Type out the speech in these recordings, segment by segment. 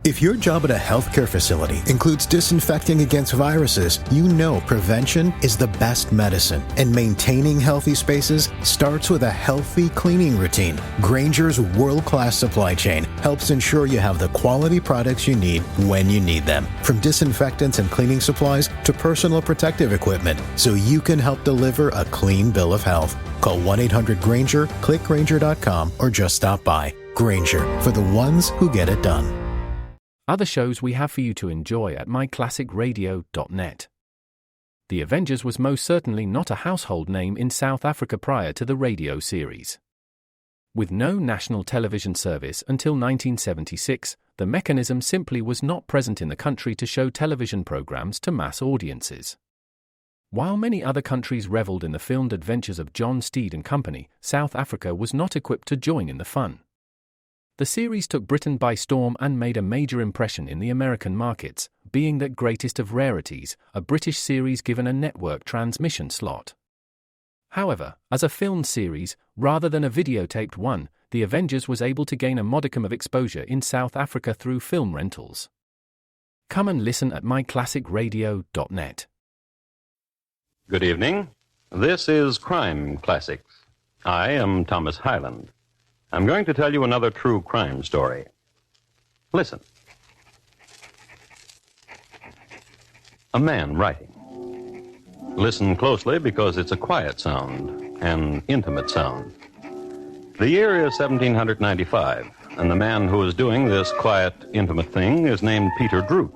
If your job at a healthcare facility includes disinfecting against viruses, you know prevention is the best medicine, and maintaining healthy spaces starts with a healthy cleaning routine. Grainger's world-class supply chain helps ensure you have the quality products you need when you need them, from disinfectants and cleaning supplies to personal protective equipment, so you can help deliver a clean bill of health. Call 1-800-GRAINGER, click Grainger.com, or just stop by. Grainger, for the ones who get it done. Other shows we have for you to enjoy at myclassicradio.net. The Avengers was most certainly not a household name in South Africa prior to the radio series. With no national television service until 1976, the mechanism simply was not present in the country to show television programs to mass audiences. While many other countries reveled in the filmed adventures of John Steed and company, South Africa was not equipped to join in the fun. The series took Britain by storm and made a major impression in the American markets, being that greatest of rarities, a British series given a network transmission slot. However, as a filmed series, rather than a videotaped one, The Avengers was able to gain a modicum of exposure in South Africa through film rentals. Come and listen at myclassicradio.net. Good evening. This is Crime Classics. I am Thomas Hyland. I'm going to tell you another true crime story. Listen. A man writing. Listen closely because it's a quiet sound, an intimate sound. The year is 1795, and the man who is doing this quiet, intimate thing is named Peter Droot.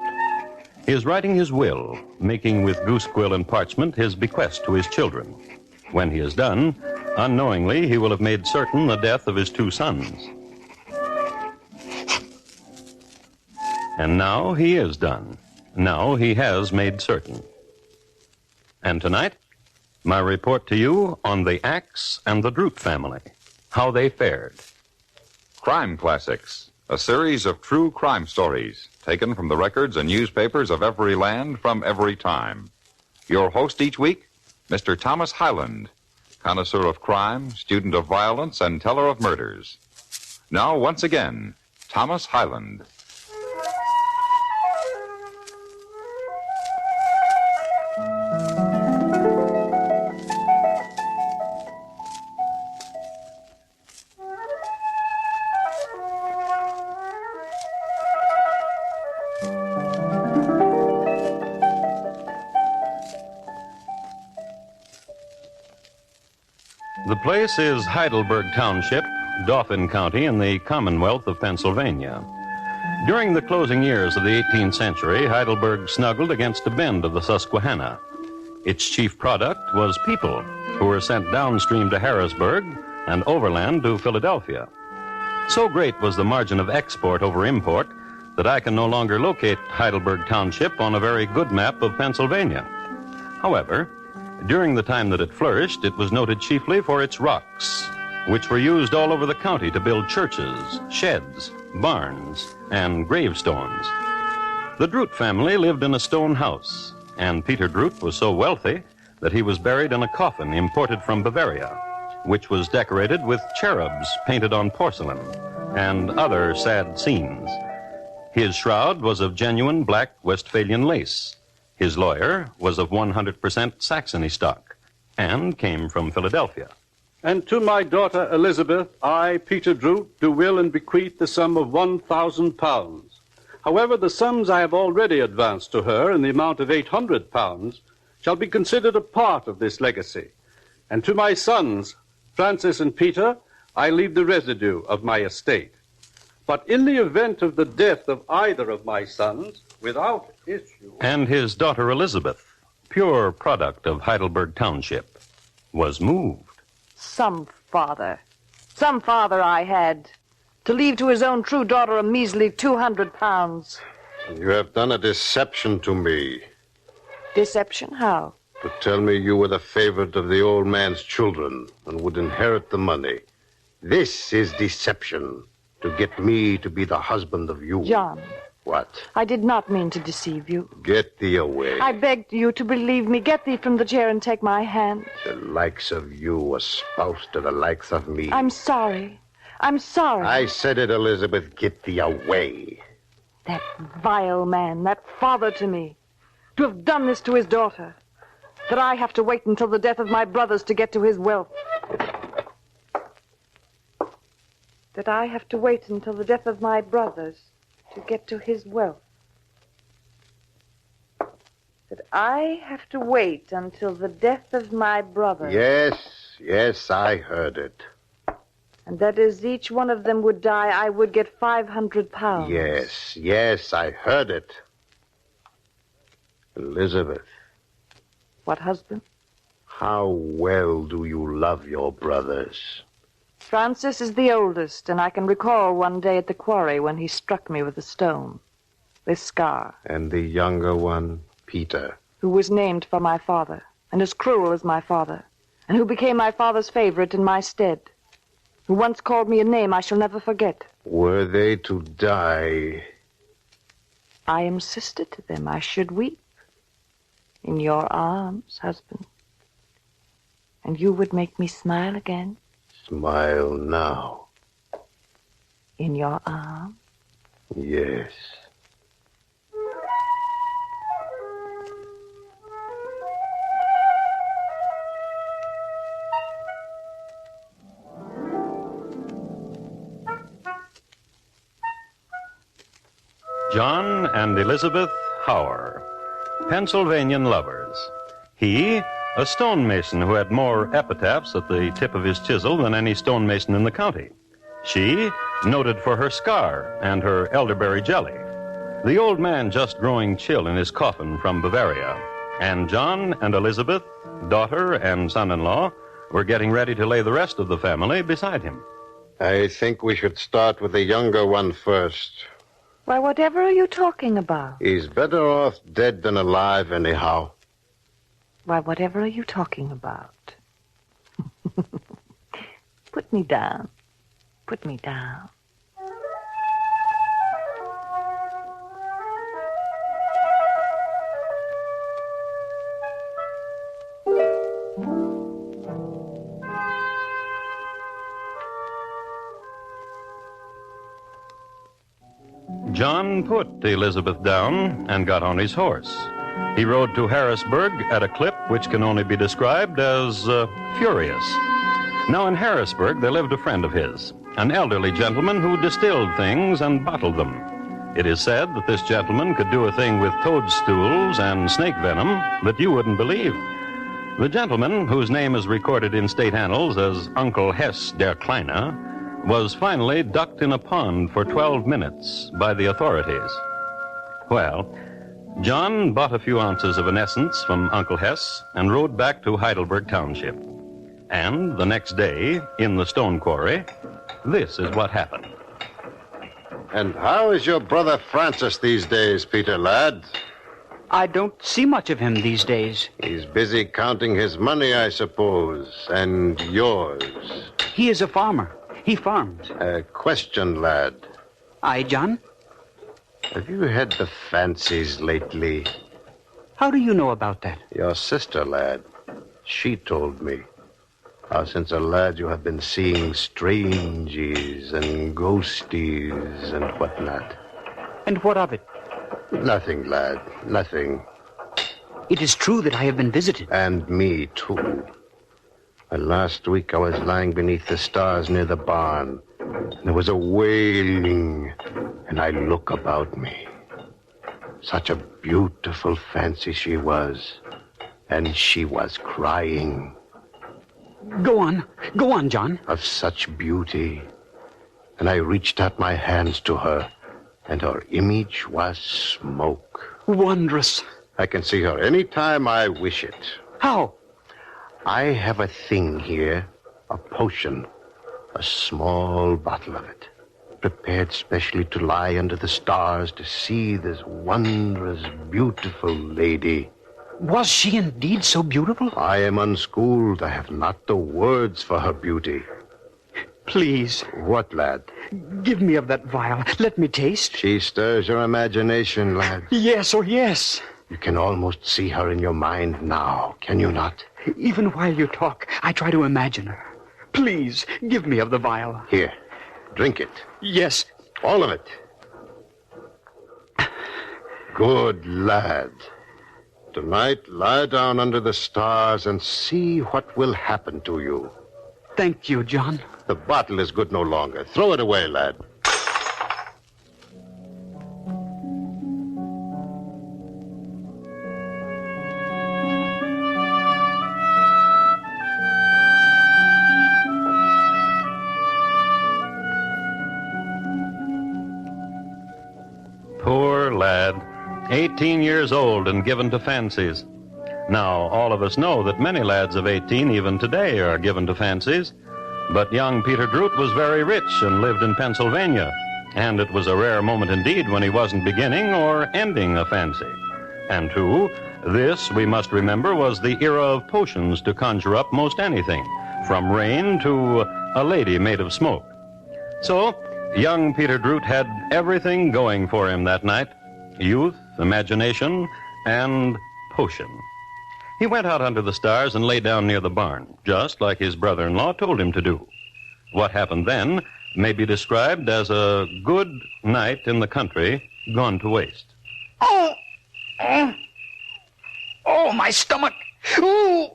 He is writing his will, making with goose quill and parchment his bequest to his children. When he is done, unknowingly, he will have made certain the death of his two sons. And now he is done. Now he has made certain. And tonight, my report to you on the Axe and the Droot family, how they fared. Crime Classics, a series of true crime stories taken from the records and newspapers of every land from every time. Your host each week, Mr. Thomas Hyland, connoisseur of crime, student of violence, and teller of murders. Now, once again, Thomas Hyland. The place is Heidelberg Township, Dauphin County, in the Commonwealth of Pennsylvania. During the closing years of the 18th century, Heidelberg snuggled against a bend of the Susquehanna. Its chief product was people, who were sent downstream to Harrisburg and overland to Philadelphia. So great was the margin of export over import that I can no longer locate Heidelberg Township on a very good map of Pennsylvania. However, during the time that it flourished, it was noted chiefly for its rocks, which were used all over the county to build churches, sheds, barns, and gravestones. The Droot family lived in a stone house, and Peter Droot was so wealthy that he was buried in a coffin imported from Bavaria, which was decorated with cherubs painted on porcelain and other sad scenes. His shroud was of genuine black Westphalian lace. His lawyer was of 100% Saxony stock and came from Philadelphia. And to my daughter Elizabeth, I, Peter Droot, do will and bequeath the sum of £1,000. However, the sums I have already advanced to her in the amount of £800 shall be considered a part of this legacy. And to my sons, Francis and Peter, I leave the residue of my estate. But in the event of the death of either of my sons, without issue... And his daughter Elizabeth, pure product of Heidelberg Township, was moved. Some father I had, to leave to his own true daughter a measly £200. You have done a deception to me. Deception? How? To tell me you were the favorite of the old man's children and would inherit the money. This is deception, to get me to be the husband of you. John. What? I did not mean to deceive you. Get thee away. I begged you to believe me. Get thee from the chair and take my hand. The likes of you, a spouse to the likes of me. I'm sorry. I'm sorry. I said it, Elizabeth. Get thee away. That vile man, that father to me, to have done this to his daughter, that I have to wait until the death of my brothers to get to his wealth. That I have to wait until the death of my brothers to get to his wealth. That I have to wait until the death of my brothers. Yes, I heard it. And that as each one of them would die, I would get 500 pounds. Yes, I heard it. Elizabeth. What, husband? How well do you love your brothers? Francis is the oldest, and I can recall one day at the quarry when he struck me with a stone. This scar. And the younger one, Peter. Who was named for my father, and as cruel as my father, and who became my father's favorite in my stead. Who once called me a name I shall never forget. Were they to die? I am sister to them. I should weep. In your arms, husband. And you would make me smile again. Smile now. In your arms? Yes. John and Elizabeth Howard, Pennsylvanian lovers. He, a stonemason who had more epitaphs at the tip of his chisel than any stonemason in the county. She, noted for her scar and her elderberry jelly. The old man just growing chill in his coffin from Bavaria. And John and Elizabeth, daughter and son-in-law, were getting ready to lay the rest of the family beside him. I think we should start with the younger one first. Why, whatever are you talking about? He's better off dead than alive, anyhow. Why, whatever are you talking about? Put me down. Put me down. John put Elizabeth down and got on his horse. He rode to Harrisburg at a clip which can only be described as furious. Now in Harrisburg there lived a friend of his, an elderly gentleman who distilled things and bottled them. It is said that this gentleman could do a thing with toadstools and snake venom that you wouldn't believe. The gentleman, whose name is recorded in state annals as Uncle Hess der Kleine, was finally ducked in a pond for 12 minutes by the authorities. Well, John bought a few ounces of an essence from Uncle Hess and rode back to Heidelberg Township. And the next day, in the stone quarry, this is what happened. And how is your brother Francis these days, Peter, lad? I don't see much of him these days. He's busy counting his money, I suppose, and yours. He is a farmer. He farms. A question, lad. Aye, John? Have you had the fancies lately? How do you know about that? Your sister, lad. She told me. How since a lad you have been seeing strangies and ghosties and whatnot. And what of it? Nothing, lad. Nothing. It is true that I have been visited. And me, too. Last week I was lying beneath the stars near the barn. There was a wailing, and I look about me. Such a beautiful fancy she was, and she was crying. Go on, John. Of such beauty. And I reached out my hands to her, and her image was smoke. Wondrous. I can see her any time I wish it. How? I have a thing here, a potion, a small bottle of it, prepared specially to lie under the stars to see this wondrous, beautiful lady. Was she indeed so beautiful? I am unschooled. I have not the words for her beauty. Please. What, lad? Give me of that vial. Let me taste. She stirs your imagination, lad. Yes, oh yes. You can almost see her in your mind now, can you not? Even while you talk, I try to imagine her. Please, give me of the vial. Here, drink it. Yes. All of it. Good lad. Tonight, lie down under the stars and see what will happen to you. Thank you, John. The bottle is good no longer. Throw it away, lad. Poor lad, 18 years old and given to fancies. Now, all of us know that many lads of 18, even today, are given to fancies. But young Peter Droot was very rich and lived in Pennsylvania, and it was a rare moment indeed when he wasn't beginning or ending a fancy. And too, this, we must remember, was the era of potions to conjure up most anything, from rain to a lady made of smoke. So, young Peter Droot had everything going for him that night: youth, imagination, and potion. He went out under the stars and lay down near the barn, just like his brother-in-law told him to do. What happened then may be described as a good night in the country gone to waste. Oh, my stomach. Ooh,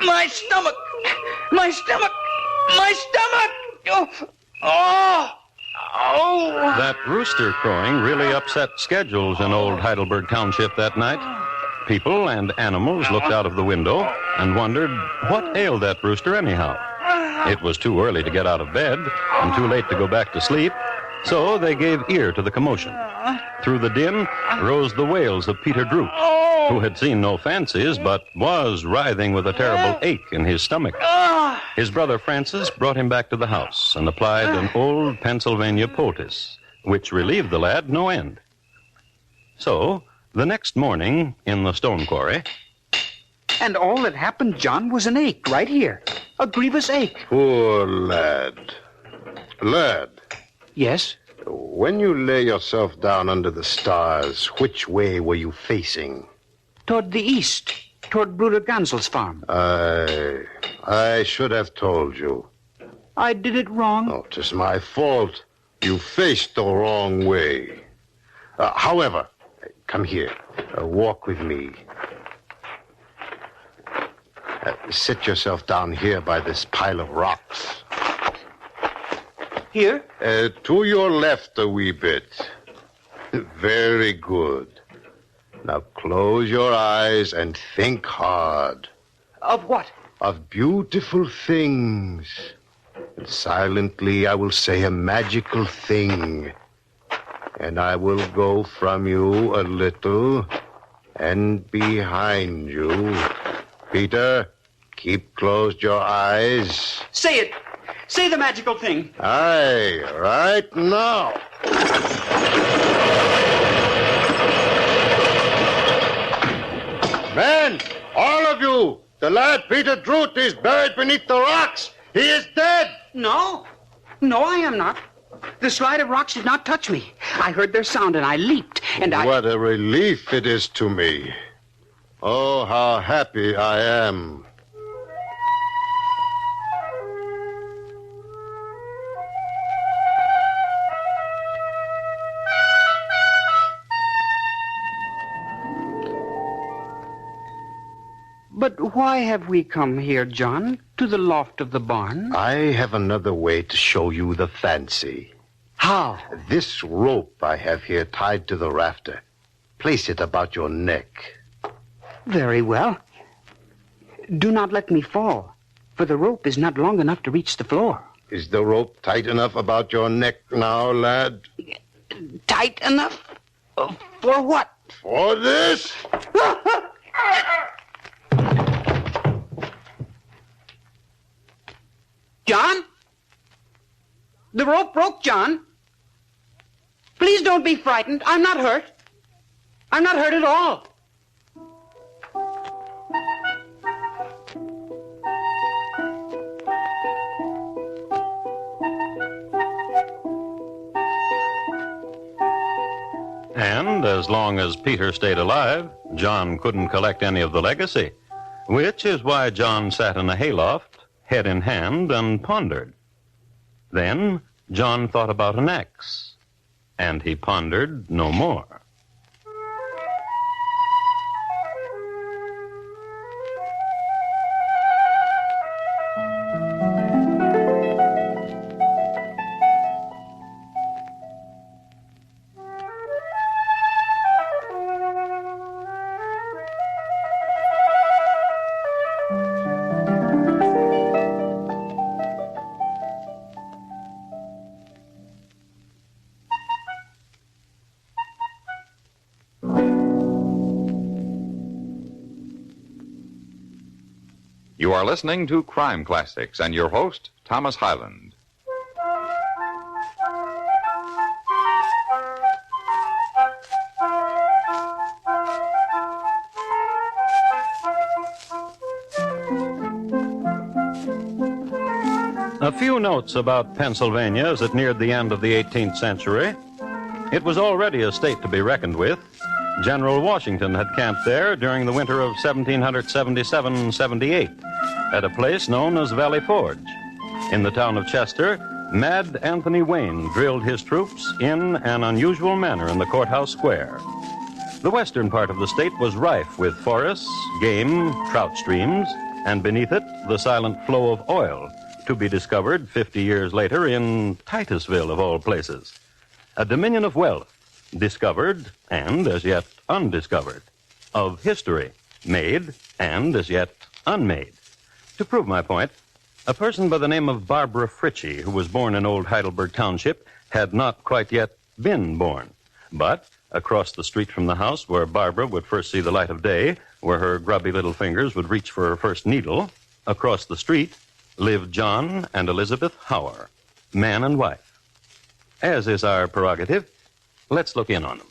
my stomach. My stomach. My stomach. Oh. That rooster crowing really upset schedules in old Heidelberg Township that night. People and animals looked out of the window and wondered what ailed that rooster anyhow. It was too early to get out of bed and too late to go back to sleep, so they gave ear to the commotion. Through the din rose the wails of Peter Droot, who had seen no fancies but was writhing with a terrible ache in his stomach. His brother Francis brought him back to the house and applied an old Pennsylvania poultice, which relieved the lad no end. So, the next morning, in the stone quarry... And all that happened, John, was an ache right here. A grievous ache. Poor lad. Lad. Yes? When you lay yourself down under the stars, which way were you facing? Toward the east. Toward Bruder Gansel's farm. I should have told you. I did it wrong? Oh, 'tis my fault. You faced the wrong way. However, come here. Walk with me. Sit yourself down here by this pile of rocks. Here? To your left a wee bit. Very good. Now close your eyes and think hard. Of what? Of beautiful things. And silently I will say a magical thing. And I will go from you a little and behind you. Peter, keep closed your eyes. Say it. Say the magical thing. Aye, right now. Men, all of you, the lad Peter Droot is buried beneath the rocks. He is dead. No. No, I am not. The slide of rocks did not touch me. I heard their sound and I leaped and What a relief it is to me. Oh, how happy I am. But why have we come here, John? To the loft of the barn? I have another way to show you the fancy. How? This rope I have here tied to the rafter. Place it about your neck. Very well. Do not let me fall, for the rope is not long enough to reach the floor. Is the rope tight enough about your neck now, lad? Tight enough? For what? For this? John? The rope broke, John. Please don't be frightened. I'm not hurt. I'm not hurt at all. And as long as Peter stayed alive, John couldn't collect any of the legacy, which is why John sat in a hayloft, head in hand, and pondered. Then John thought about an axe, and he pondered no more. You are listening to Crime Classics and your host, Thomas Hyland. A few notes about Pennsylvania as it neared the end of the 18th century. It was already a state to be reckoned with. General Washington had camped there during the winter of 1777-78 at a place known as Valley Forge. In the town of Chester, Mad Anthony Wayne drilled his troops in an unusual manner in the courthouse square. The western part of the state was rife with forests, game, trout streams, and beneath it, the silent flow of oil, to be discovered 50 years later in Titusville, of all places. A dominion of wealth, discovered and as yet undiscovered, of history, made and as yet unmade. To prove my point, a person by the name of Barbara Fritchie, who was born in Old Heidelberg Township, had not quite yet been born. But across the street from the house where Barbara would first see the light of day, where her grubby little fingers would reach for her first needle, across the street lived John and Elizabeth Howard, man and wife. As is our prerogative, let's look in on them.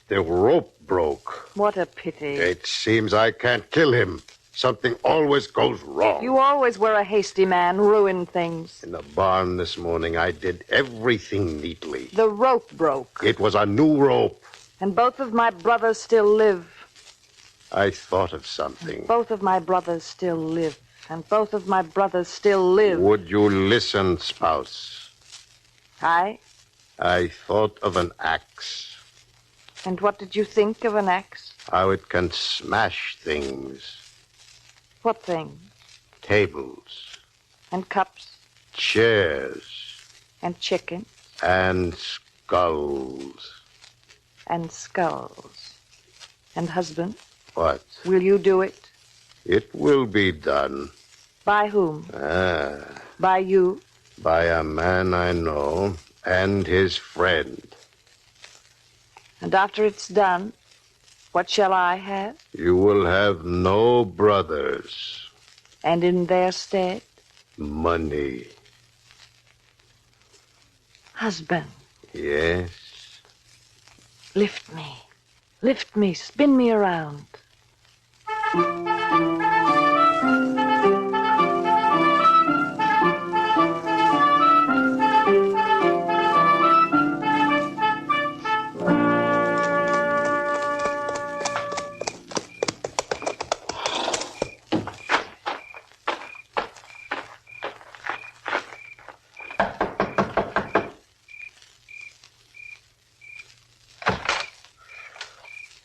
The rope broke. What a pity. It seems I can't kill him. Something always goes wrong. You always were a hasty man, ruin things. In the barn this morning, I did everything neatly. The rope broke. It was a new rope. And both of my brothers still live. I thought of something. Both of my brothers still live. And both of my brothers still live. Would you listen, spouse? I thought of an axe. And what did you think of an axe? How it can smash things. What thing? Tables. And cups. Chairs. And chicken. And skulls. And skulls. And husband? What? Will you do it? It will be done. By whom? By you? By a man I know and his friend. And after it's done, what shall I have? You will have no brothers. And in their stead? Money. Husband. Yes? Lift me, spin me around.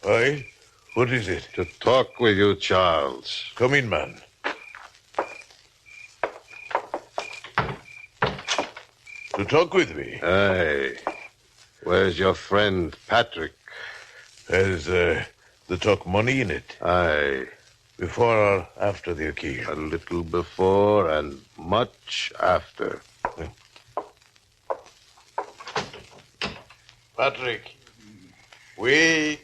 Aye? What is it? To talk with you, Charles. Come in, man. To talk with me? Aye. Where's your friend, Patrick? Has the talk money in it? Aye. Before or after the occasion? A little before and much after. Patrick, wake.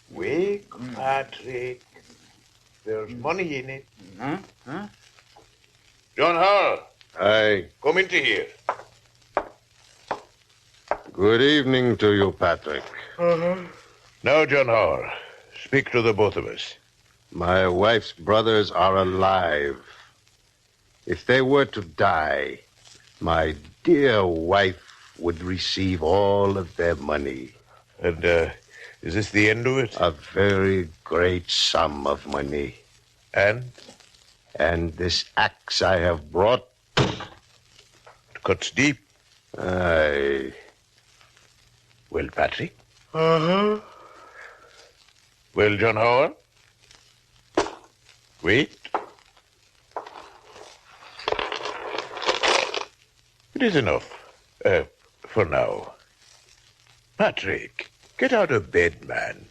Wake, Patrick. There's money in it. John Hall. Aye. Come into here. Good evening to you, Patrick. Now, John Hall, speak to the both of us. My wife's brothers are alive. If they were to die, my dear wife would receive all of their money. And, is this the end of it? A very great sum of money. And? And this axe I have brought... It cuts deep. Aye. Well, Patrick? Well, John Howard? Wait. It is enough. For now. Patrick, get out of bed, man.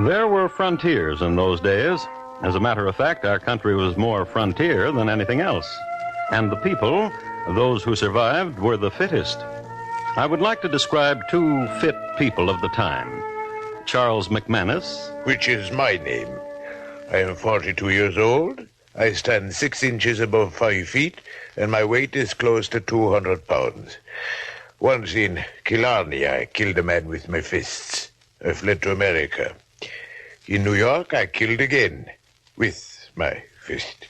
There were frontiers in those days. As a matter of fact, our country was more frontier than anything else. And the people, those who survived, were the fittest. I would like to describe two fit people of the time. Charles McManus. Which is my name. I am 42 years old. I stand 6 inches above 5 feet, and my weight is close to 200 pounds. Once in Killarney, I killed a man with my fists. I fled to America. In New York, I killed again with my fist.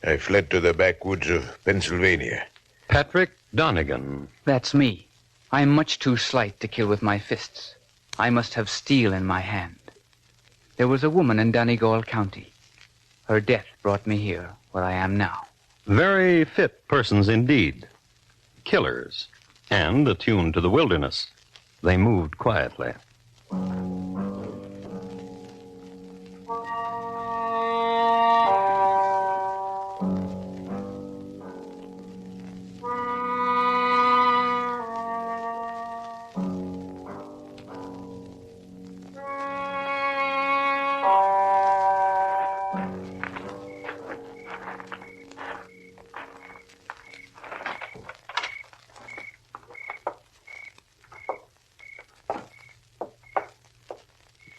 I fled to the backwoods of Pennsylvania. Patrick Donegan. That's me. I'm much too slight to kill with my fists. I must have steel in my hand. There was a woman in Donegal County. Her death brought me here, where I am now. Very fit persons indeed. Killers. And attuned to the wilderness. They moved quietly.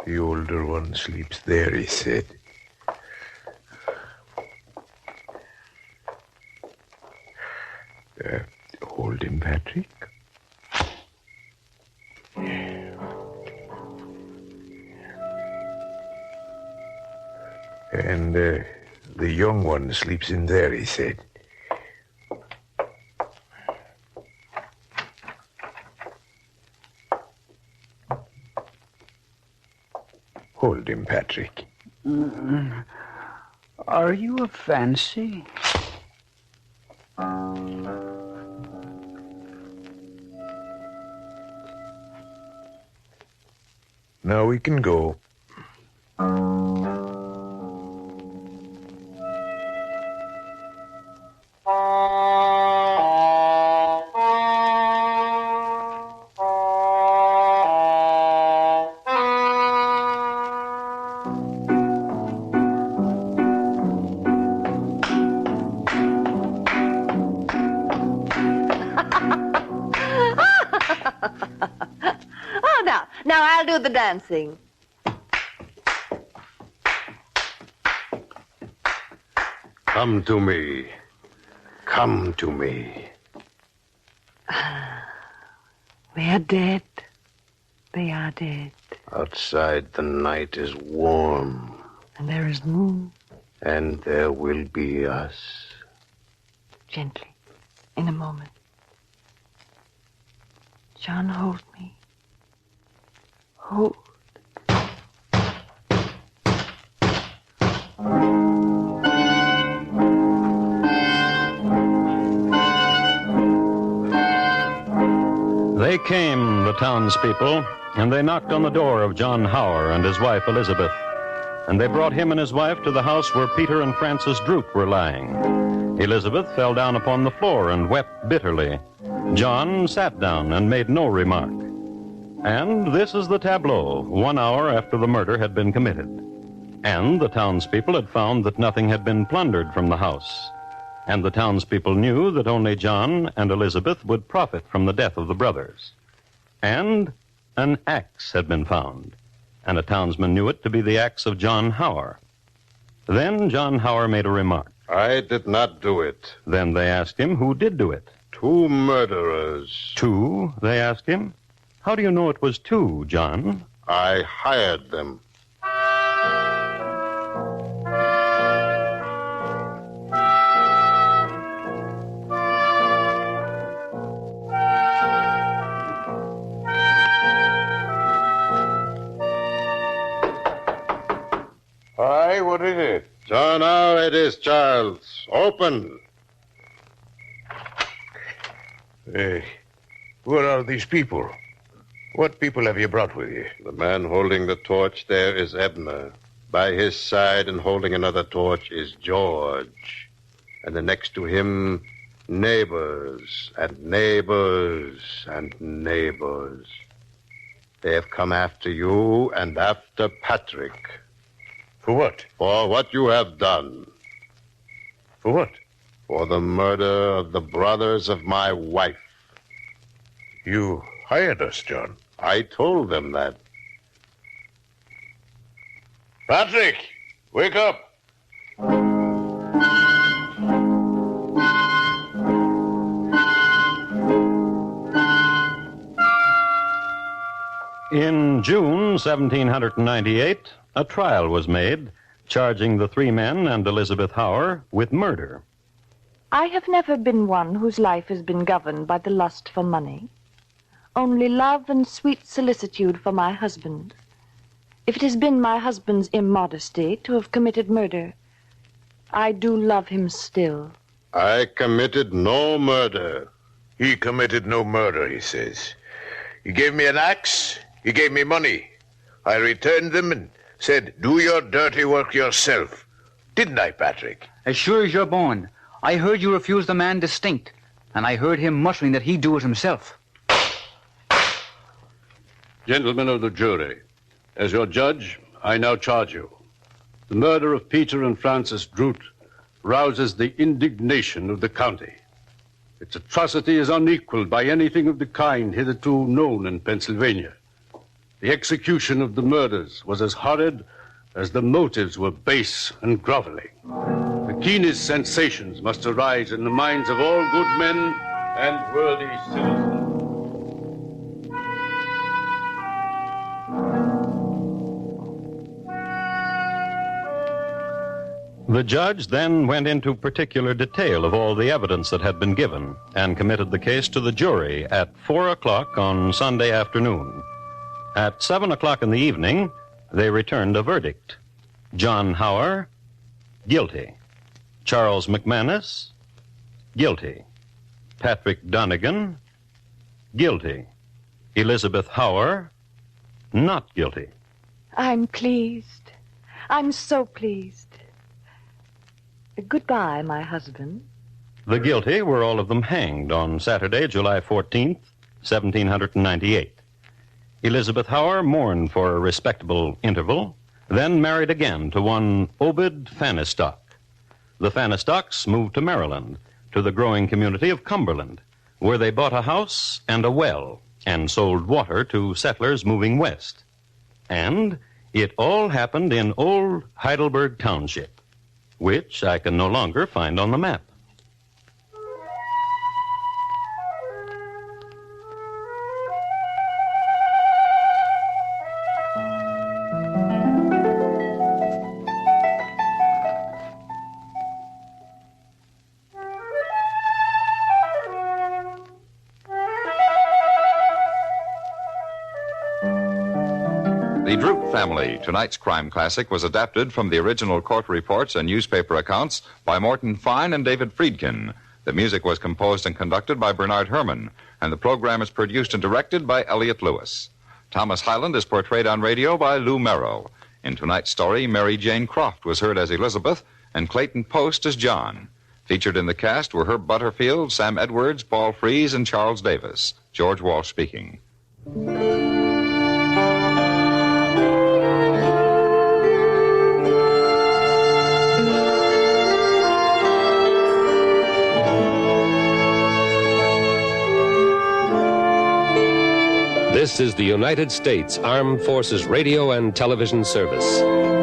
The older one sleeps there, he said. Hold him, Patrick. And the young one sleeps in there, he said. Hold him, Patrick. Are you a fancy? Now we can go. Now I'll do the dancing. Come to me. Come to me. They are dead. They are dead. Outside the night is warm. And there is moon. And there will be us. Gently. In a moment. John, hold me. Hold. They came, the townspeople, and they knocked on the door of John Hauer and his wife Elizabeth. And they brought him and his wife to the house where Peter and Francis Droot were lying. Elizabeth fell down upon the floor and wept bitterly. John sat down and made no remark. And this is the tableau, 1 hour after the murder had been committed. And the townspeople had found that nothing had been plundered from the house. And the townspeople knew that only John and Elizabeth would profit from the death of the brothers. And an axe had been found, and a townsman knew it to be the axe of John Hauer. Then John Hauer made a remark. I did not do it. Then they asked him who did do it. 2 murderers. 2, they asked him. How do you know it was 2, John? I hired them. Hi, what is it? So now it is, Charles. Open. What are these people? What people have you brought with you? The man holding the torch there is Ebner. By his side and holding another torch is George. And then next to him, neighbors and neighbors and neighbors. They have come after you and after Patrick. For what? For what you have done. For what? For the murder of the brothers of my wife. You hired us, John. I told them that. Patrick, wake up. In June 1798, a trial was made charging the three men and Elizabeth Howard with murder. I have never been one whose life has been governed by the lust for money. Only love and sweet solicitude for my husband. If it has been my husband's immodesty to have committed murder, I do love him still. I committed no murder. He committed no murder, he says. He gave me an axe. He gave me money. I returned them and said, do your dirty work yourself. Didn't I, Patrick? As sure as you're born, I heard you refuse the man distinct, and I heard him muttering that he'd do it himself. Gentlemen of the jury, as your judge, I now charge you. The murder of Peter and Francis Droot rouses the indignation of the county. Its atrocity is unequaled by anything of the kind hitherto known in Pennsylvania. The execution of the murders was as horrid as the motives were base and groveling. The keenest sensations must arise in the minds of all good men and worthy citizens. The judge then went into particular detail of all the evidence that had been given and committed the case to the jury at 4 o'clock on Sunday afternoon. At 7 o'clock in the evening, they returned a verdict. John Howard, guilty. Charles McManus, guilty. Patrick Donegan, guilty. Elizabeth Howard, not guilty. I'm pleased. I'm so pleased. Goodbye, my husband. The guilty were all of them hanged on Saturday, July 14th, 1798. Elizabeth Howard mourned for a respectable interval, then married again to one Obed Fanistock. The Fanistocks moved to Maryland, to the growing community of Cumberland, where they bought a house and a well and sold water to settlers moving west. And it all happened in old Heidelberg Township, which I can no longer find on the map. The Droot Family, tonight's crime classic, was adapted from the original court reports and newspaper accounts by Morton Fine and David Friedkin. The music was composed and conducted by Bernard Herrmann, and the program is produced and directed by Elliott Lewis. Thomas Hyland is portrayed on radio by Lou Merrill. In tonight's story, Mary Jane Croft was heard as Elizabeth and Clayton Post as John. Featured in the cast were Herb Butterfield, Sam Edwards, Paul Frees, and Charles Davis. George Walsh speaking. This is the United States Armed Forces Radio and Television Service.